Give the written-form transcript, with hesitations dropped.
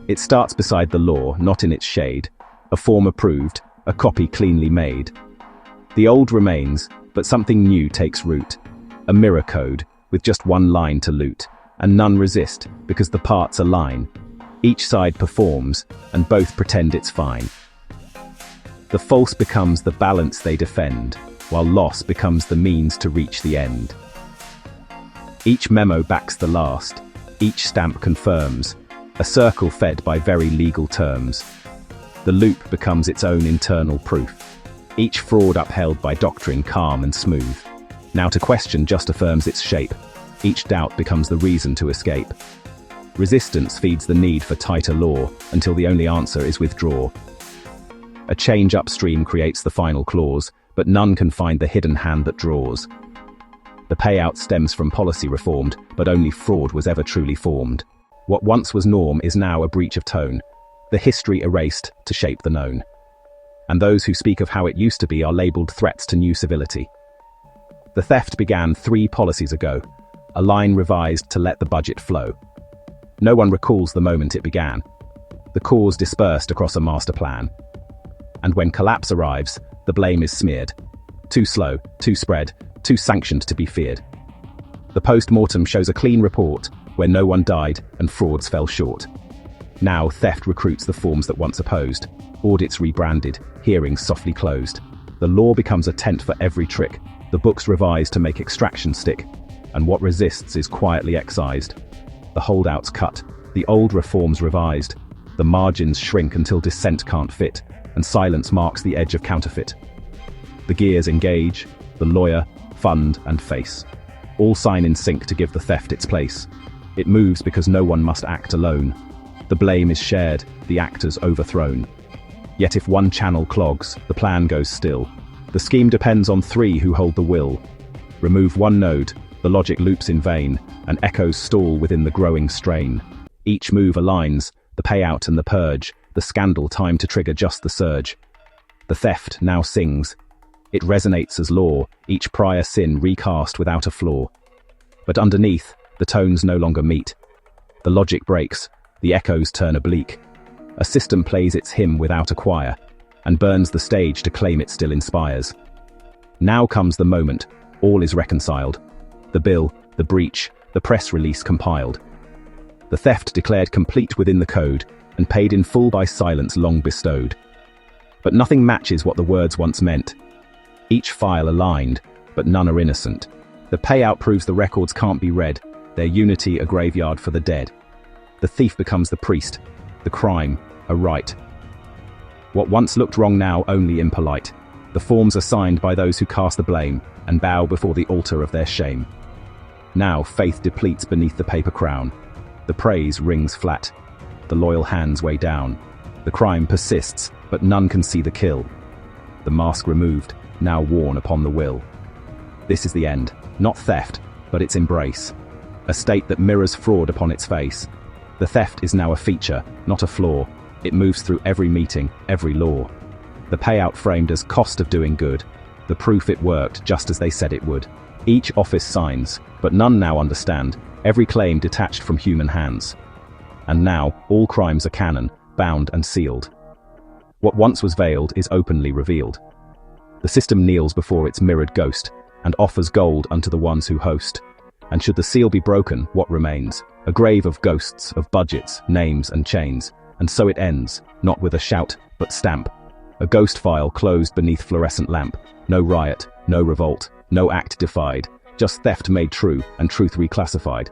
It starts beside the law, not in its shade, a form approved, a copy cleanly made. The old remains, but something new takes root, a mirror code, with just one line to loot, and none resist, because the parts align. Each side performs, and both pretend it's fine. The false becomes the balance they defend, while loss becomes the means to reach the end. Each memo backs the last, each stamp confirms, a circle fed by very legal terms. The loop becomes its own internal proof, each fraud upheld by doctrine calm and smooth. Now to question just affirms its shape, each doubt becomes the reason to escape. Resistance feeds the need for tighter law, until the only answer is withdraw. A change upstream creates the final clause, but none can find the hidden hand that draws. The payout stems from policy reformed, but only fraud was ever truly formed. What once was norm is now a breach of tone, the history erased to shape the known. And those who speak of how it used to be are labeled threats to new civility. The theft began 3 policies ago, a line revised to let the budget flow. No one recalls the moment it began. The cause dispersed across a master plan. And when collapse arrives, the blame is smeared. Too slow, too spread, too sanctioned to be feared. The post-mortem shows a clean report, where no one died and frauds fell short. Now theft recruits the forms that once opposed, audits rebranded, hearings softly closed. The law becomes a tent for every trick, the books revised to make extraction stick, and what resists is quietly excised. The holdouts cut, the old reforms revised, the margins shrink until dissent can't fit, and silence marks the edge of counterfeit. The gears engage, the lawyer, fund, and face. All sign in sync to give the theft its place. It moves because no one must act alone. The blame is shared, the actors overthrown. Yet if one channel clogs, the plan goes still. The scheme depends on 3 who hold the will. Remove one node, the logic loops in vain, and echoes stall within the growing strain. Each move aligns, the payout and the purge, the scandal time to trigger just the surge. The theft now sings. It resonates as law, each prior sin recast without a flaw. But underneath, the tones no longer meet. The logic breaks, the echoes turn oblique. A system plays its hymn without a choir, and burns the stage to claim it still inspires. Now comes the moment, all is reconciled. The bill, the breach, the press release compiled. The theft declared complete within the code, and paid in full by silence long bestowed. But nothing matches what the words once meant. Each file aligned, but none are innocent. The payout proves the records can't be read, their unity a graveyard for the dead. The thief becomes the priest, the crime a right. What once looked wrong now only impolite. The forms are signed by those who cast the blame and bow before the altar of their shame. Now faith depletes beneath the paper crown. The praise rings flat. The loyal hands weigh down. The crime persists, but none can see the kill. The mask removed, now worn upon the will. This is the end, not theft, but its embrace. A state that mirrors fraud upon its face. The theft is now a feature, not a flaw. It moves through every meeting, every law. The payout framed as cost of doing good. The proof it worked just as they said it would. Each office signs, but none now understand. Every claim detached from human hands. And now, all crimes are canon, bound and sealed. What once was veiled is openly revealed. The system kneels before its mirrored ghost, and offers gold unto the ones who host. And should the seal be broken, what remains? A grave of ghosts, of budgets, names and chains. And so it ends, not with a shout, but stamp. A ghost file closed beneath fluorescent lamp. No riot, no revolt, no act defied. Just theft made true, and truth reclassified.